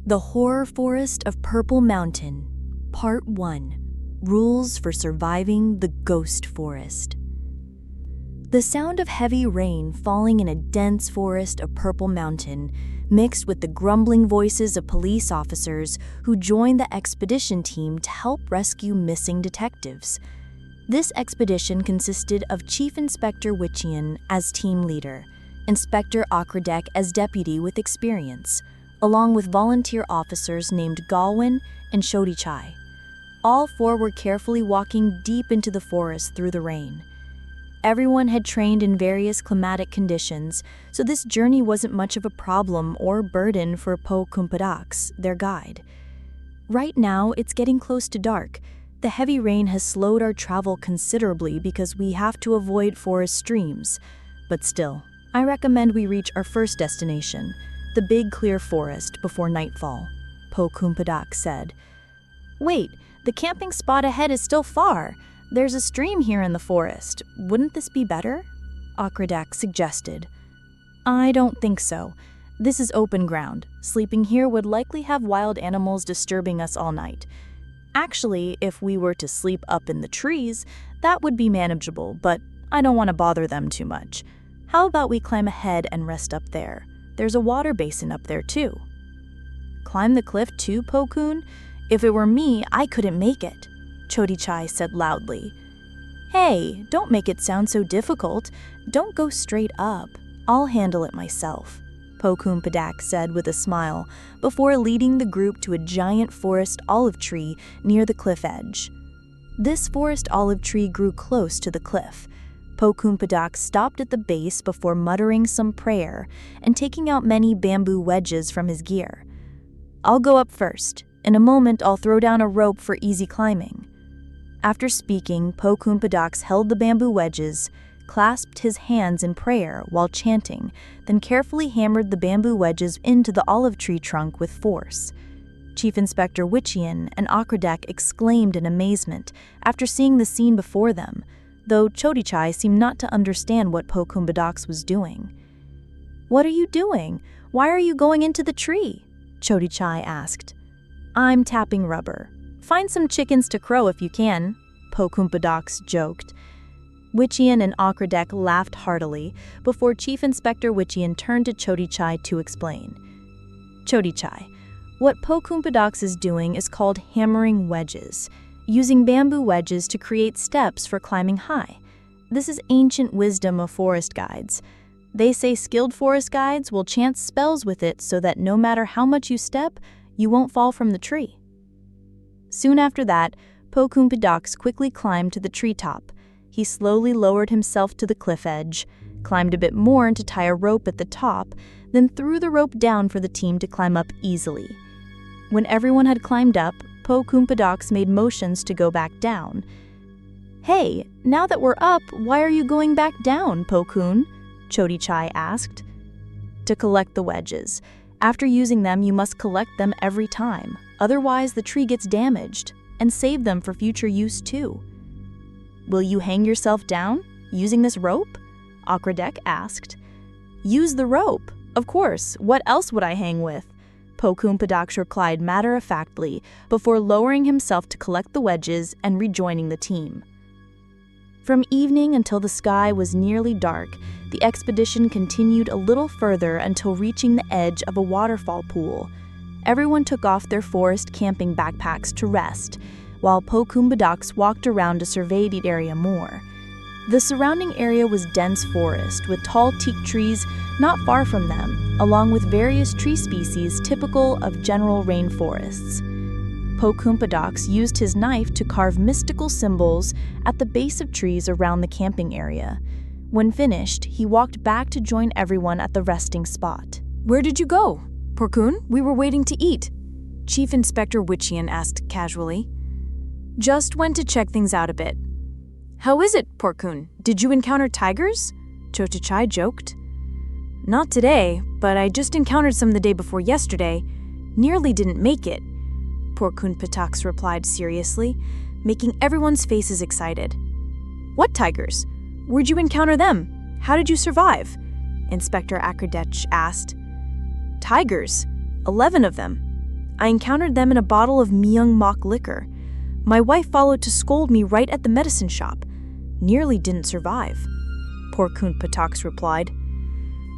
The Horror Forest of Purple Mountain, Part 1. Rules for Surviving the Ghost Forest. The sound of heavy rain falling in a dense forest of Purple Mountain, mixed with the grumbling voices of police officers who joined the expedition team to help rescue missing detectives. This expedition consisted of Chief Inspector Witchian as team leader, Inspector Akradek as deputy with experience, along with volunteer officers named Galwin and Shodichai. All four were carefully walking deep into the forest through the rain. Everyone had trained in various climatic conditions, so this journey wasn't much of a problem or burden for Po-Kumpadax, their guide. Right now, it's getting close to dark. The heavy rain has slowed our travel considerably because we have to avoid forest streams. But still, I recommend we reach our first destination, the big clear forest, before nightfall, Po-Kumpadax said. Wait, the camping spot ahead is still far. There's a stream here in the forest. Wouldn't this be better? Akradek suggested. I don't think so. This is open ground. Sleeping here would likely have wild animals disturbing us all night. Actually, if we were to sleep up in the trees, that would be manageable, but I don't want to bother them too much. How about we climb ahead and rest up there? There's a water basin up there too. Climb the cliff too, Po-kun? If it were me, I couldn't make it, Shodichai said loudly. Hey, don't make it sound so difficult. Don't go straight up. I'll handle it myself, Po-Kumpadax said with a smile before leading the group to a giant forest olive tree near the cliff edge. This forest olive tree grew close to the cliff. Po-Kumpadax stopped at the base before muttering some prayer and taking out many bamboo wedges from his gear. I'll go up first. In a moment, I'll throw down a rope for easy climbing. After speaking, Po-Kumpadax held the bamboo wedges, clasped his hands in prayer while chanting, then carefully hammered the bamboo wedges into the olive tree trunk with force. Chief Inspector Witchian and Akradek exclaimed in amazement after seeing the scene before them, though Shodichai seemed not to understand what Po-Kumpadax was doing. What are you doing? Why are you going into the tree? Shodichai asked. I'm tapping rubber. Find some chickens to crow if you can, Po-Kumpadax joked. Witchian and Akradek laughed heartily before Chief Inspector Witchian turned to Shodichai to explain. Shodichai, what Po-Kumpadax is doing is called hammering wedges, using bamboo wedges to create steps for climbing high. This is ancient wisdom of forest guides. They say skilled forest guides will chant spells with it so that no matter how much you step, you won't fall from the tree. Soon after that, Po-Kumpadax quickly climbed to the treetop. He slowly lowered himself to the cliff edge, climbed a bit more to tie a rope at the top, then threw the rope down for the team to climb up easily. When everyone had climbed up, Po-Kumpadax made motions to go back down. Hey, now that we're up, why are you going back down, Po-kun? Shodichai asked. To collect the wedges. After using them, you must collect them every time. Otherwise, the tree gets damaged, and save them for future use too. Will you hang yourself down, using this rope? Akradek asked. Use the rope. Of course, what else would I hang with? Po-Kumpadax replied matter-of-factly before lowering himself to collect the wedges and rejoining the team. From evening until the sky was nearly dark, the expedition continued a little further until reaching the edge of a waterfall pool. Everyone took off their forest camping backpacks to rest, while Po-Kumpadax walked around to survey the area more. The surrounding area was dense forest with tall teak trees not far from them, along with various tree species typical of general rainforests. Po-Kumpadax used his knife to carve mystical symbols at the base of trees around the camping area. When finished, he walked back to join everyone at the resting spot. Where did you go? Porkun, we were waiting to eat, Chief Inspector Witchian asked casually. Just went to check things out a bit. How is it, Porkun? Did you encounter tigers? Shodichai joked. Not today, but I just encountered some the day before yesterday. Nearly didn't make it, Po-Kumpadax replied seriously, making everyone's faces excited. What tigers? Where'd you encounter them? How did you survive? Inspector Akradek asked. Tigers, 11 of them. I encountered them in a bottle of Myung Mok liquor. My wife followed to scold me right at the medicine shop. Nearly didn't survive," Porkun Patox replied.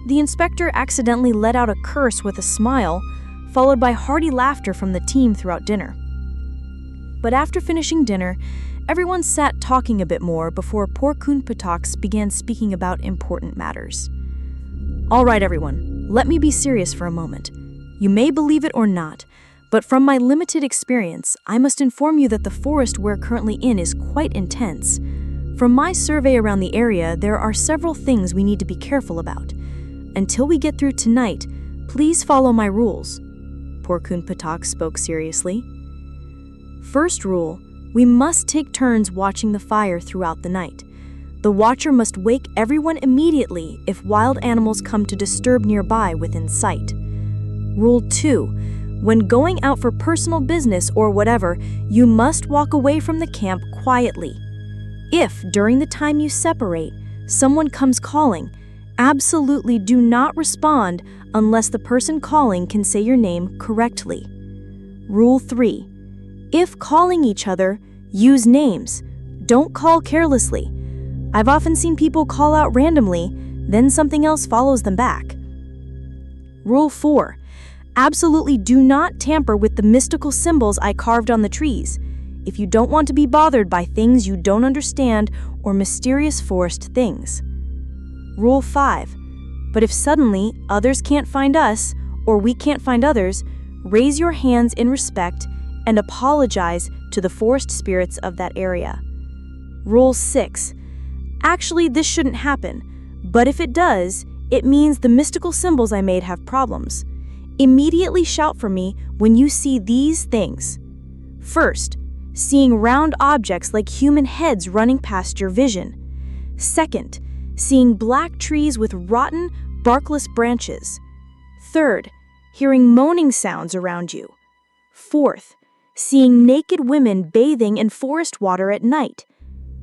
The inspector accidentally let out a curse with a smile, followed by hearty laughter from the team throughout dinner. But after finishing dinner, everyone sat talking a bit more before Porkun Patox began speaking about important matters. "All right, everyone, let me be serious for a moment. You may believe it or not, but from my limited experience, I must inform you that the forest we're currently in is quite intense. From my survey around the area, there are several things we need to be careful about. Until we get through tonight, please follow my rules." Porkun Patox spoke seriously. "First rule, we must take turns watching the fire throughout the night. The watcher must wake everyone immediately if wild animals come to disturb nearby within sight. Rule 2, when going out for personal business or whatever, you must walk away from the camp quietly. If, during the time you separate, someone comes calling, absolutely do not respond unless the person calling can say your name correctly. Rule 3, if calling each other, use names. Don't call carelessly. I've often seen people call out randomly, then something else follows them back. Rule 4, absolutely do not tamper with the mystical symbols I carved on the trees, if you don't want to be bothered by things you don't understand or mysterious forest things. Rule 5, but if suddenly others can't find us or we can't find others, raise your hands in respect and apologize to the forest spirits of that area. Rule 6, actually this shouldn't happen, but if it does, it means the mystical symbols I made have problems. Immediately shout for me when you see these things. First, seeing round objects like human heads running past your vision. Second, seeing black trees with rotten, barkless branches. Third, hearing moaning sounds around you. Fourth, seeing naked women bathing in forest water at night.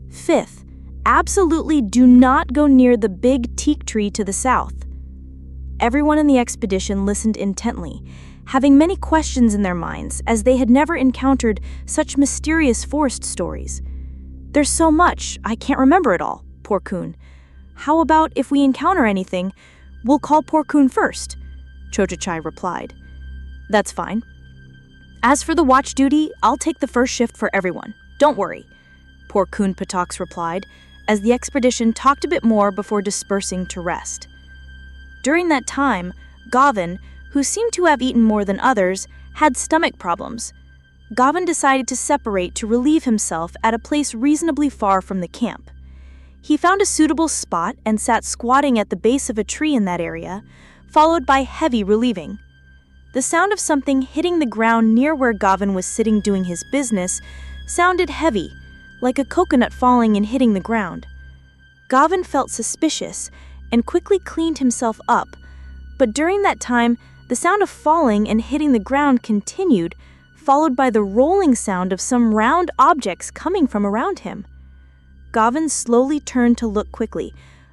Fifth, absolutely do not go near the big teak tree to the south. Everyone in the expedition listened intently, having many questions in their minds as they had never encountered such mysterious forest stories. "There's so much, I can't remember it all, Porkun. How about if we encounter anything, we'll call Porkun first?" Chochachai replied. "That's fine. As for the watch duty, I'll take the first shift for everyone. Don't worry," Porkun Patox replied, as the expedition talked a bit more before dispersing to rest. During that time, Gavin, who seemed to have eaten more than others, had stomach problems. Gavin decided to separate to relieve himself at a place reasonably far from the camp. He found a suitable spot and sat squatting at the base of a tree in that area, followed by heavy relieving. The sound of something hitting the ground near where Gavin was sitting doing his business sounded heavy, like a coconut falling and hitting the ground. Gavin felt suspicious and quickly cleaned himself up, but during that time, the sound of falling and hitting the ground continued, followed by the rolling sound of some round objects coming from around him. Gavin slowly turned to look quickly,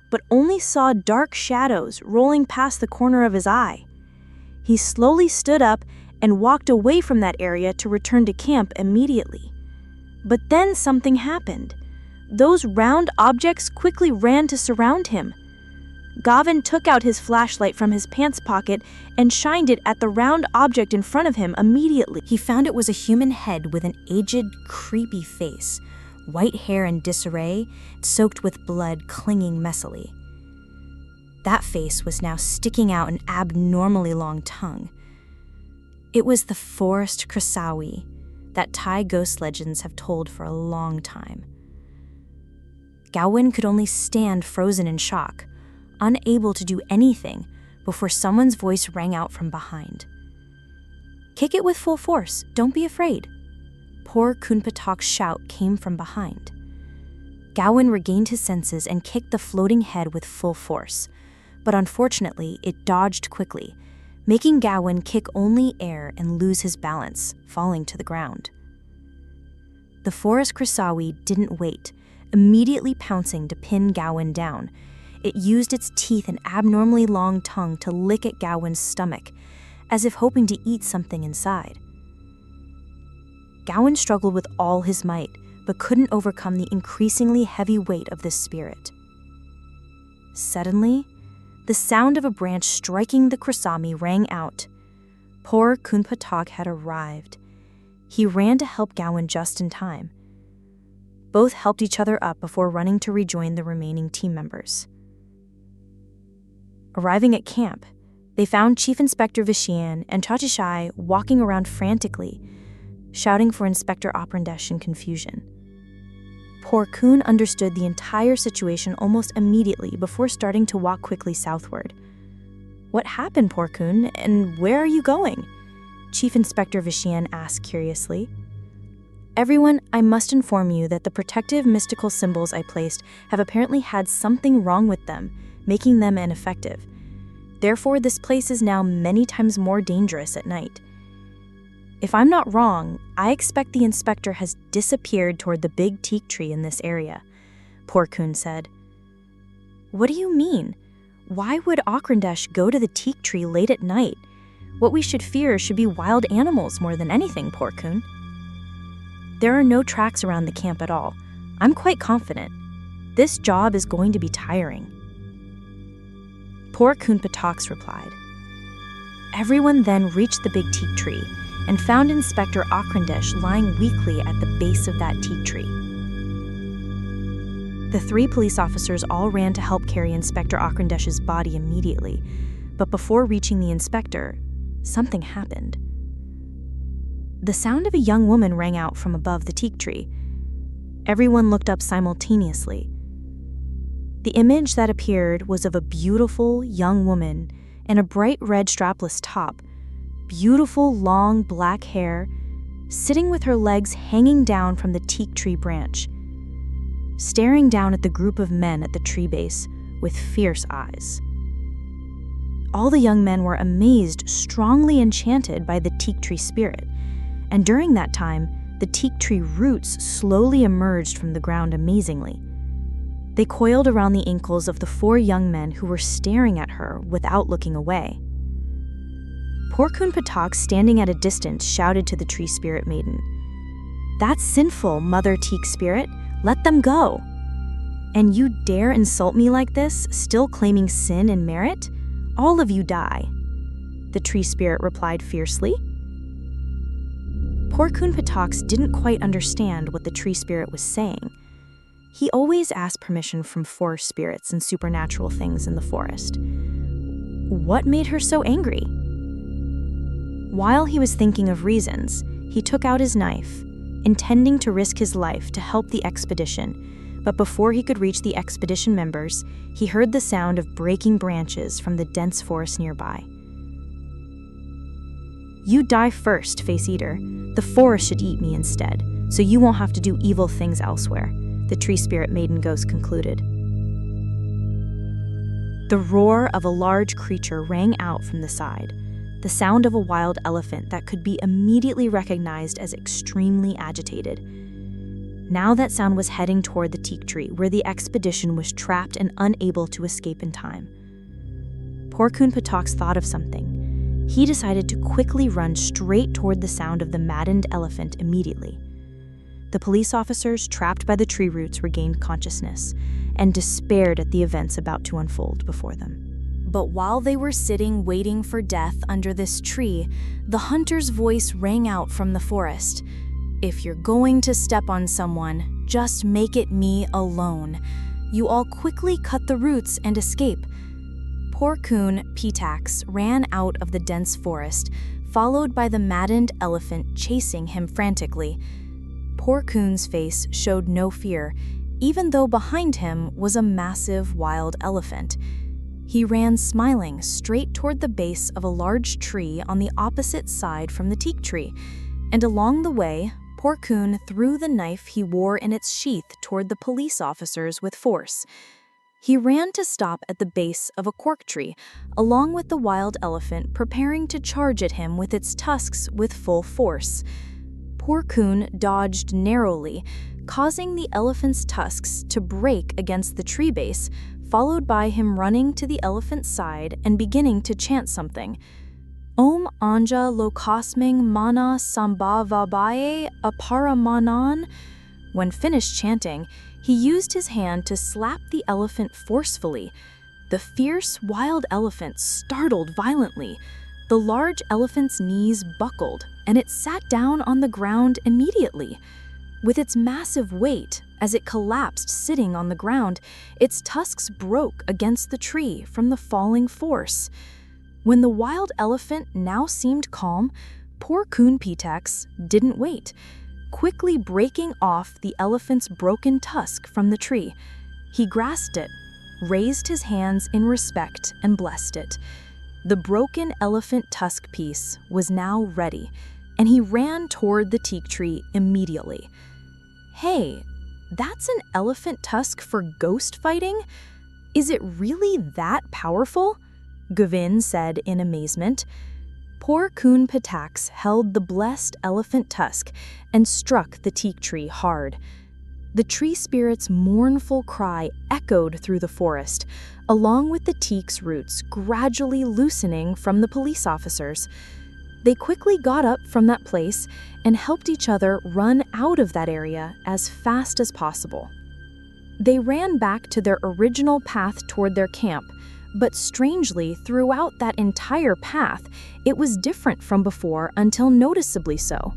but only saw dark shadows rolling past the corner of his eye. He slowly stood up and walked away from that area to return to camp immediately. But then something happened. Those round objects quickly ran to surround him. Gavin took out his flashlight from his pants pocket and shined it at the round object in front of him immediately. He found it was a human head with an aged, creepy face, white hair in disarray, soaked with blood clinging messily. That face was now sticking out an abnormally long tongue. It was the forest Krasawi that Thai ghost legends have told for a long time. Gawain could only stand frozen in shock, unable to do anything before someone's voice rang out from behind. "Kick it with full force, don't be afraid." Poor Kunpatok's shout came from behind. Gawain regained his senses and kicked the floating head with full force, but unfortunately it dodged quickly, making Gawain kick only air and lose his balance, falling to the ground. The forest Krasawi didn't wait, immediately pouncing to pin Gawain down. It used its teeth and abnormally long tongue to lick at Gawain's stomach, as if hoping to eat something inside. Gowan struggled with all his might, but couldn't overcome the increasingly heavy weight of this spirit. Suddenly, the sound of a branch striking the Krasami rang out. Poor Kunpatak had arrived. He ran to help Gowan just in time. Both helped each other up before running to rejoin the remaining team members. Arriving at camp, they found Chief Inspector Vishian and Chachishai walking around frantically, shouting for Inspector Aprandesh in confusion. Porkun understood the entire situation almost immediately before starting to walk quickly southward. "What happened, Porkun, and where are you going?" Chief Inspector Vishian asked curiously. "Everyone, I must inform you that the protective mystical symbols I placed have apparently had something wrong with them, making them ineffective. Therefore, this place is now many times more dangerous at night. If I'm not wrong, I expect the inspector has disappeared toward the big teak tree in this area," Porkun said. "What do you mean? Why would Akrandesh go to the teak tree late at night? What we should fear should be wild animals more than anything, Porkun." "There are no tracks around the camp at all. I'm quite confident. This job is going to be tiring." Porkun Pataks replied. Everyone then reached the big teak tree and found Inspector Akrandesh lying weakly at the base of that teak tree. The 3 police officers all ran to help carry Inspector Akrandesh's body immediately, but before reaching the inspector, something happened. The sound of a young woman rang out from above the teak tree. Everyone looked up simultaneously. The image that appeared was of a beautiful young woman in a bright red strapless top, beautiful long black hair, sitting with her legs hanging down from the teak tree branch, staring down at the group of men at the tree base with fierce eyes. All the young men were amazed, strongly enchanted by the teak tree spirit, and during that time, the teak tree roots slowly emerged from the ground amazingly. They coiled around the ankles of the 4 young men who were staring at her without looking away. Porkun Patak, standing at a distance, shouted to the tree spirit maiden, "That's sinful, Mother Teak Spirit. Let them go. And you dare insult me like this, still claiming sin and merit? All of you die." The tree spirit replied fiercely. Porkun Pataks didn't quite understand what the tree spirit was saying. He always asked permission from forest spirits and supernatural things in the forest. What made her so angry? While he was thinking of reasons, he took out his knife, intending to risk his life to help the expedition, but before he could reach the expedition members, he heard the sound of breaking branches from the dense forest nearby. "You die first, Face Eater. The forest should eat me instead, so you won't have to do evil things elsewhere," the tree spirit maiden ghost concluded. The roar of a large creature rang out from the side, the sound of a wild elephant that could be immediately recognized as extremely agitated. Now that sound was heading toward the teak tree, where the expedition was trapped and unable to escape in time. Porkun Pataks thought of something. He decided to quickly run straight toward the sound of the maddened elephant immediately. The police officers trapped by the tree roots regained consciousness and despaired at the events about to unfold before them. But while they were sitting waiting for death under this tree, the hunter's voice rang out from the forest. "If you're going to step on someone, just make it me alone. You all quickly cut the roots and escape." Porkun Pitax ran out of the dense forest, followed by the maddened elephant chasing him frantically. Porkun's face showed no fear, even though behind him was a massive wild elephant. He ran smiling straight toward the base of a large tree on the opposite side from the teak tree, and along the way, Porkun threw the knife he wore in its sheath toward the police officers with force. He ran to stop at the base of a cork tree, along with the wild elephant preparing to charge at him with its tusks with full force. Porkun dodged narrowly, causing the elephant's tusks to break against the tree base, followed by him running to the elephant's side and beginning to chant something. Om anja lokosming mana sambhavabaye aparamanan. When finished chanting, he used his hand to slap the elephant forcefully. The fierce, wild elephant startled violently. The large elephant's knees buckled, and it sat down on the ground immediately. With its massive weight, as it collapsed sitting on the ground, its tusks broke against the tree from the falling force. When the wild elephant now seemed calm, poor Pitax didn't wait, quickly breaking off the elephant's broken tusk from the tree. He grasped it, raised his hands in respect, and blessed it. The broken elephant tusk piece was now ready, and he ran toward the teak tree immediately. Hey, that's an elephant tusk for ghost fighting? Is it really that powerful? Gavin said in amazement. Poor Pitax held the blessed elephant tusk and struck the teak tree hard. The tree spirit's mournful cry echoed through the forest, along with the teak's roots gradually loosening from the police officers. They quickly got up from that place and helped each other run out of that area as fast as possible. They ran back to their original path toward their camp, but strangely, throughout that entire path, it was different from before until noticeably so.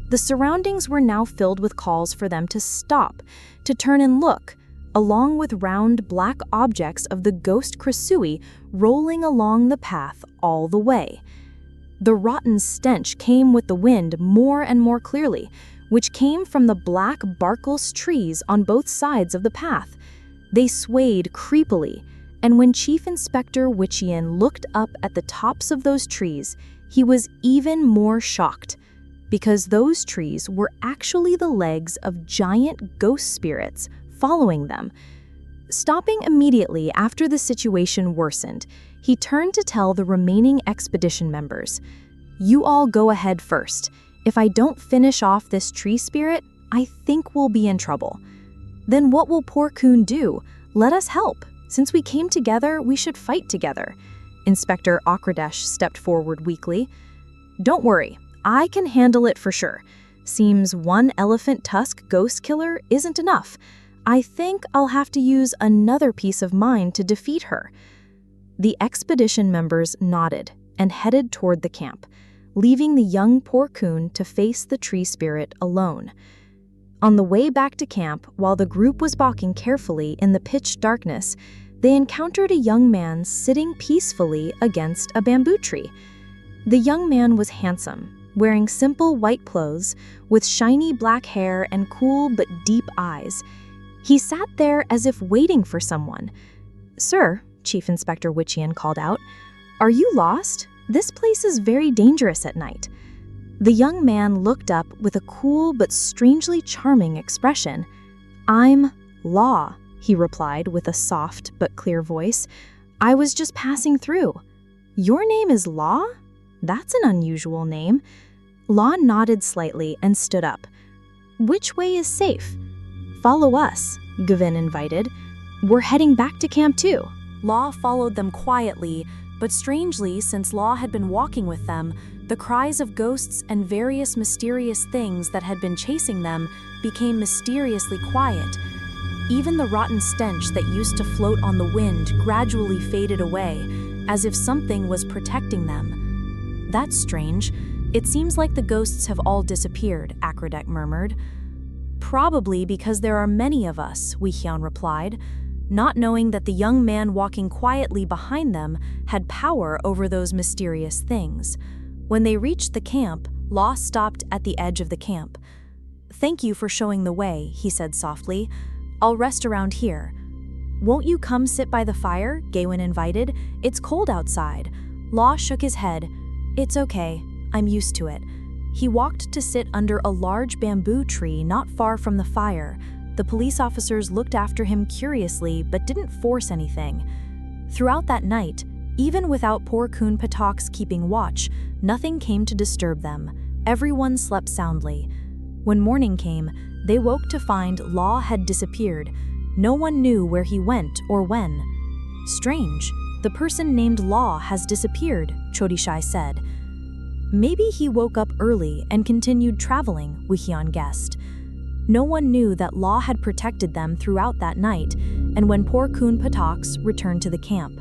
The surroundings were now filled with calls for them to stop, to turn and look, along with round black objects of the ghost Krasui rolling along the path all the way. The rotten stench came with the wind more and more clearly, which came from the black barkless trees on both sides of the path. They swayed creepily, and when Chief Inspector Witchian looked up at the tops of those trees, he was even more shocked, because those trees were actually the legs of giant ghost spirits following them. Stopping immediately after the situation worsened, he turned to tell the remaining expedition members, "You all go ahead first. If I don't finish off this tree spirit, I think we'll be in trouble." "Then what will poor Coon do? Let us help. Since we came together, we should fight together." Inspector Akradesh stepped forward weakly. "Don't worry, I can handle it for sure. Seems one elephant tusk ghost killer isn't enough. I think I'll have to use another piece of mine to defeat her." The expedition members nodded and headed toward the camp, leaving the young Porcoon to face the tree spirit alone. On the way back to camp, while the group was walking carefully in the pitch darkness, they encountered a young man sitting peacefully against a bamboo tree. The young man was handsome, wearing simple white clothes, with shiny black hair and cool but deep eyes. He sat there as if waiting for someone. "Sir," Chief Inspector Witchian called out, "are you lost? This place is very dangerous at night." The young man looked up with a cool but strangely charming expression. "I'm Law," he replied with a soft but clear voice. "I was just passing through." "Your name is Law? That's an unusual name." Law nodded slightly and stood up. "Which way is safe?" "Follow us," Gavin invited. "We're heading back to camp too." Law followed them quietly, but strangely, since Law had been walking with them, the cries of ghosts and various mysterious things that had been chasing them became mysteriously quiet. Even the rotten stench that used to float on the wind gradually faded away, as if something was protecting them. "That's strange. It seems like the ghosts have all disappeared," Akradek murmured. "Probably because there are many of us," Weihyun replied, not knowing that the young man walking quietly behind them had power over those mysterious things. When they reached the camp, Law stopped at the edge of the camp. "Thank you for showing the way," he said softly. "I'll rest around here." "Won't you come sit by the fire?" Gawain invited. "It's cold outside." Law shook his head. "It's okay. I'm used to it." He walked to sit under a large bamboo tree not far from the fire. The police officers looked after him curiously but didn't force anything. Throughout that night, even without poor Kun Patox keeping watch, nothing came to disturb them. Everyone slept soundly. When morning came, they woke to find Law had disappeared. No one knew where he went or when. "Strange, the person named Law has disappeared," Chodishai said. Maybe he woke up early and continued traveling, Wihian guessed. No one knew that Law had protected them throughout that night, and when poor Kun Patox returned to the camp.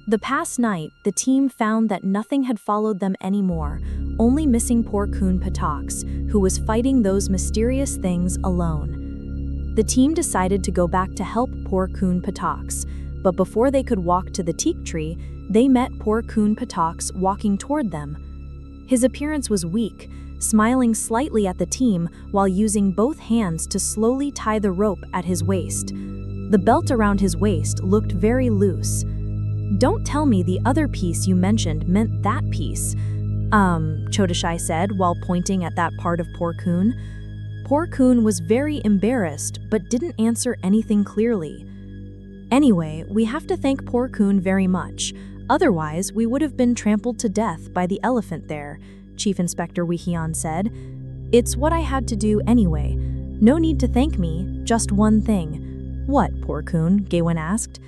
The past night, the team found that nothing had followed them anymore, only missing poor Kun Patox, who was fighting those mysterious things alone. The team decided to go back to help poor Kun Patox, but before they could walk to the teak tree, they met poor Kun Patox walking toward them. His appearance was weak, smiling slightly at the team while using both hands to slowly tie the rope at his waist. The belt around his waist looked very loose. "Don't tell me the other piece you mentioned meant that piece," Chodashai said while pointing at that part of poor Kun. Poor Kun was very embarrassed but didn't answer anything clearly. "Anyway, we have to thank poor Kun very much. Otherwise, we would have been trampled to death by the elephant there," Chief Inspector Wihian said. "It's what I had to do anyway. No need to thank me, just one thing." "What, poor Kun?" Gawain asked.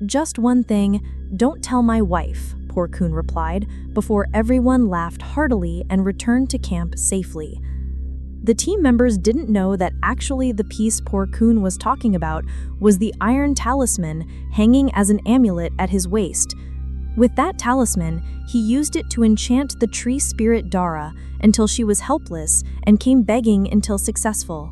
"Just one thing, don't tell my wife," poor Kun replied, before everyone laughed heartily and returned to camp safely. The team members didn't know that actually the piece poor Kun was talking about was the iron talisman hanging as an amulet at his waist. With that talisman, he used it to enchant the tree spirit Dara until she was helpless and came begging until successful.